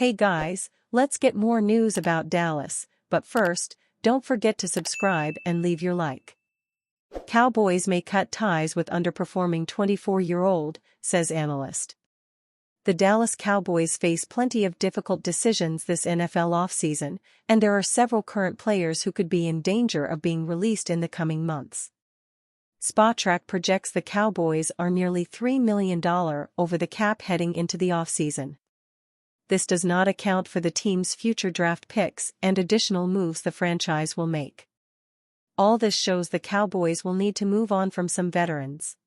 Hey guys, let's get more news about Dallas, but first, don't forget to subscribe and leave your like. Cowboys may cut ties with underperforming 24-year-old, says analyst. The Dallas Cowboys face plenty of difficult decisions this NFL offseason, and there are several current players who could be in danger of being released in the coming months. Spotrac projects the Cowboys are nearly $3 million over the cap heading into the offseason. This does not account for the team's future draft picks and additional moves the franchise will make. All this shows the Cowboys will need to move on from some veterans.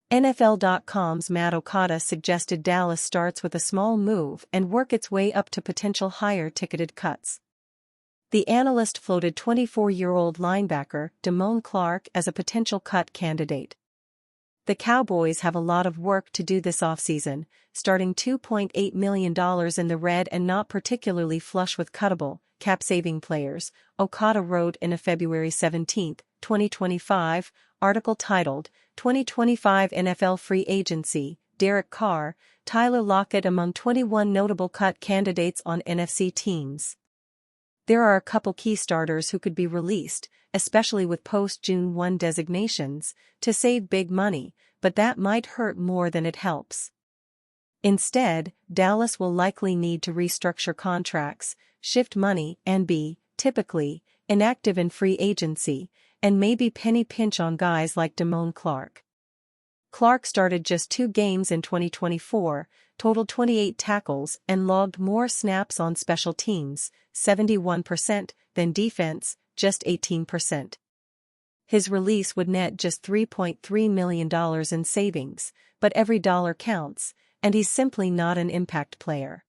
NFL.com's Matt Okada suggested Dallas starts with a small move and work its way up to potential higher-ticketed cuts. The analyst floated 24-year-old linebacker Damone Clark as a potential cut candidate. The Cowboys have a lot of work to do this offseason, starting $2.8 million in the red and not particularly flush with cuttable, cap-saving players, Okada wrote in a February 17, 2025, article titled, 2025 NFL Free Agency, Derek Carr, Tyler Lockett among 21 notable cut candidates on NFC teams. There are a couple key starters who could be released, especially with post-June 1 designations, to save big money, but that might hurt more than it helps. Instead, Dallas will likely need to restructure contracts, shift money and be, typically, inactive in free agency, and maybe penny pinch on guys like Damone Clark. Clark started just 2 games in 2024, totaled 28 tackles and logged more snaps on special teams, 71%, than defense, just 18%. His release would net just $3.3 million in savings, but every dollar counts, and he's simply not an impact player.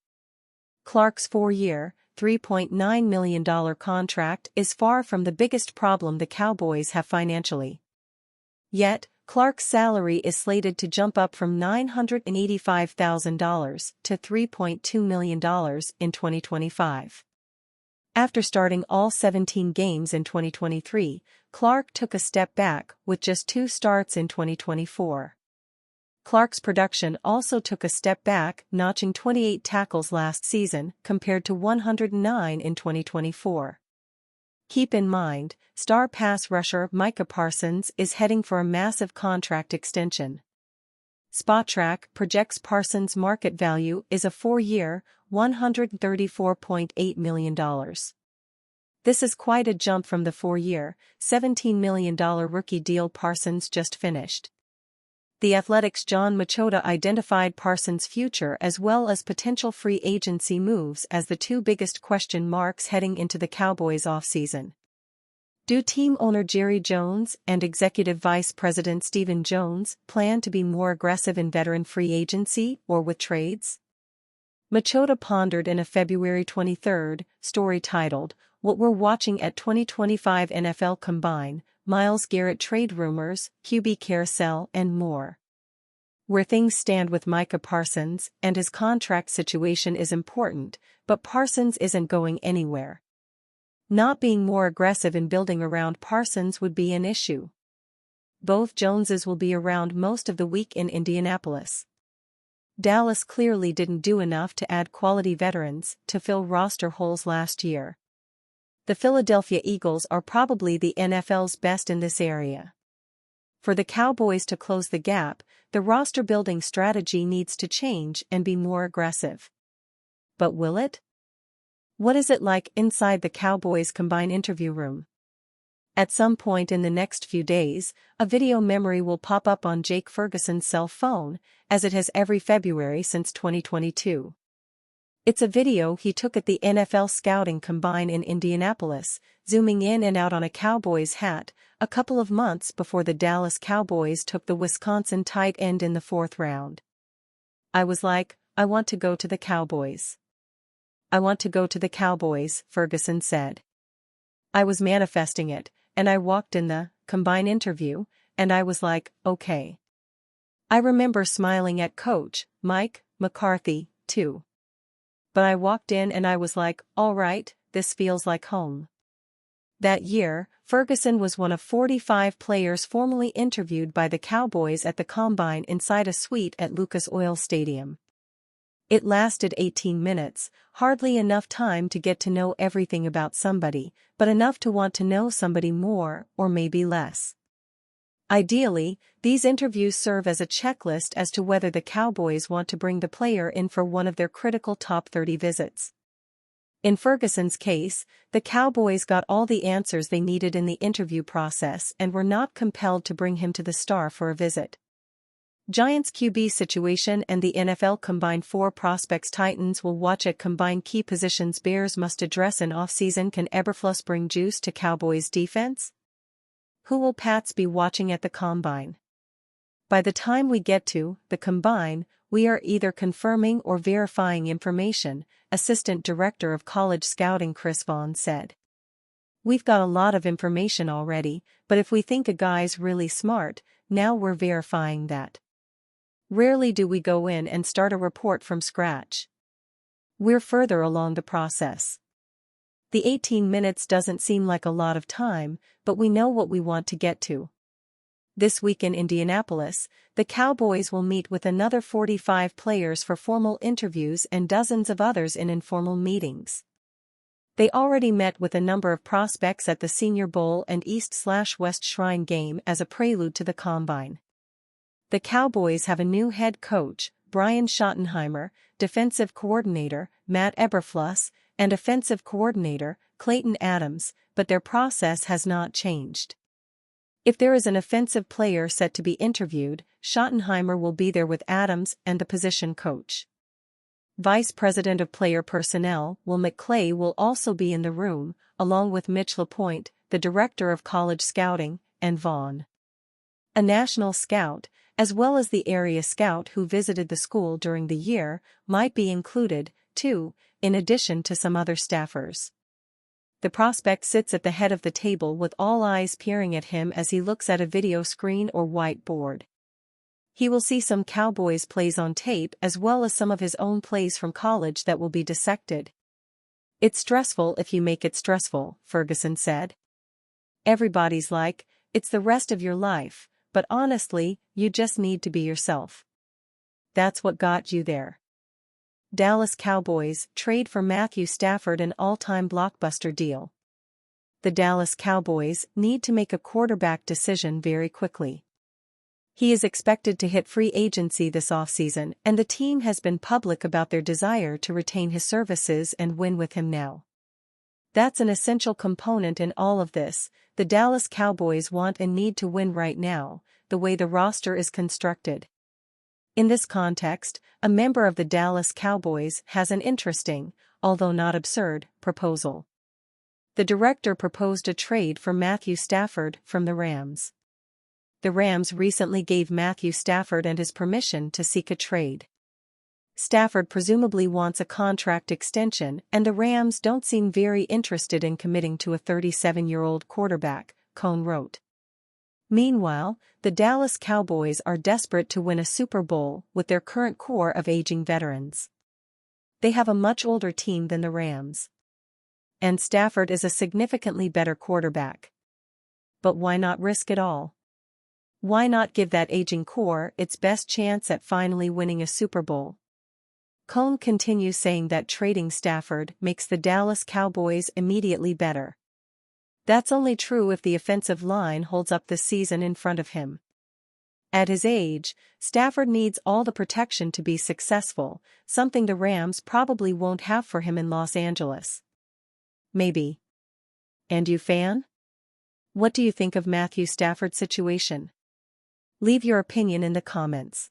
Clark's 4-year, $3.9 million contract is far from the biggest problem the Cowboys have financially. Yet, Clark's salary is slated to jump up from $985,000 to $3.2 million in 2025. After starting all 17 games in 2023, Clark took a step back with just 2 starts in 2024. Clark's production also took a step back, notching 28 tackles last season compared to 109 in 2024. Keep in mind, star pass rusher Micah Parsons is heading for a massive contract extension. Spotrac projects Parsons' market value is a 4-year, $134.8 million. This is quite a jump from the 4-year, $17 million rookie deal Parsons just finished. The Athletic's John Machota identified Parsons' future as well as potential free agency moves as the 2 biggest question marks heading into the Cowboys offseason. Do team owner Jerry Jones and executive vice president Stephen Jones plan to be more aggressive in veteran free agency or with trades? Machota pondered in a February 23 story titled, What We're Watching at 2025 NFL Combine, Myles Garrett trade rumors, QB carousel and more. Where things stand with Micah Parsons and his contract situation is important, but Parsons isn't going anywhere. Not being more aggressive in building around Parsons would be an issue. Both Joneses will be around most of the week in Indianapolis. Dallas clearly didn't do enough to add quality veterans to fill roster holes last year. The Philadelphia Eagles are probably the NFL's best in this area. For the Cowboys to close the gap, the roster-building strategy needs to change and be more aggressive. But will it? What is it like inside the Cowboys' combine interview room? At some point in the next few days, a video memory will pop up on Jake Ferguson's cell phone, as it has every February since 2022. It's a video he took at the NFL Scouting Combine in Indianapolis, zooming in and out on a Cowboys hat, a couple of months before the Dallas Cowboys took the Wisconsin tight end in the 4th round. I was like, I want to go to the Cowboys. I want to go to the Cowboys, Ferguson said. I was manifesting it, and I walked in the combine interview, and I was like, okay. I remember smiling at Coach Mike McCarthy, too. But I walked in and I was like, all right, this feels like home. That year, Ferguson was one of 45 players formally interviewed by the Cowboys at the Combine inside a suite at Lucas Oil Stadium. It lasted 18 minutes, hardly enough time to get to know everything about somebody, but enough to want to know somebody more, or maybe less. Ideally, these interviews serve as a checklist as to whether the Cowboys want to bring the player in for one of their critical top 30 visits. In Ferguson's case, the Cowboys got all the answers they needed in the interview process and were not compelled to bring him to the Star for a visit. Giants QB situation and the NFL combined 4 prospects. Titans will watch at combined key positions. Bears must address in offseason. Can Eberflus bring juice to Cowboys defense? Who will Pats be watching at the Combine? By the time we get to the Combine, we are either confirming or verifying information, Assistant Director of College Scouting Chris Vaughn said. We've got a lot of information already, but if we think a guy's really smart, now we're verifying that. Rarely do we go in and start a report from scratch. We're further along the process. The 18 minutes doesn't seem like a lot of time, but we know what we want to get to. This week in Indianapolis, the Cowboys will meet with another 45 players for formal interviews and dozens of others in informal meetings. They already met with a number of prospects at the Senior Bowl and East/West Shrine game as a prelude to the Combine. The Cowboys have a new head coach, Brian Schottenheimer, defensive coordinator, Matt Eberflus, and offensive coordinator, Clayton Adams, but their process has not changed. If there is an offensive player set to be interviewed, Schottenheimer will be there with Adams and the position coach. Vice President of Player Personnel, Will McClay, will also be in the room, along with Mitch LaPointe, the Director of College Scouting, and Vaughn. A national scout, as well as the area scout who visited the school during the year, might be included, too, in addition to some other staffers. The prospect sits at the head of the table with all eyes peering at him as he looks at a video screen or whiteboard. He will see some Cowboys plays on tape as well as some of his own plays from college that will be dissected. It's stressful if you make it stressful, Ferguson said. Everybody's like, it's the rest of your life, but honestly, you just need to be yourself. That's what got you there. Dallas Cowboys trade for Matthew Stafford, an all-time blockbuster deal. The Dallas Cowboys need to make a quarterback decision very quickly. He is expected to hit free agency this offseason, and the team has been public about their desire to retain his services and win with him now. That's an essential component in all of this. The Dallas Cowboys want and need to win right now, the way the roster is constructed. In this context, a member of the Dallas Cowboys has an interesting, although not absurd, proposal. The director proposed a trade for Matthew Stafford from the Rams. The Rams recently gave Matthew Stafford and his permission to seek a trade. Stafford presumably wants a contract extension, and the Rams don't seem very interested in committing to a 37-year-old quarterback, Cohn wrote. Meanwhile, the Dallas Cowboys are desperate to win a Super Bowl with their current core of aging veterans. They have a much older team than the Rams. And Stafford is a significantly better quarterback. But why not risk it all? Why not give that aging core its best chance at finally winning a Super Bowl? Cohn continues, saying that trading Stafford makes the Dallas Cowboys immediately better. That's only true if the offensive line holds up this season in front of him. At his age, Stafford needs all the protection to be successful, something the Rams probably won't have for him in Los Angeles. Maybe. And you, fan? What do you think of Matthew Stafford's situation? Leave your opinion in the comments.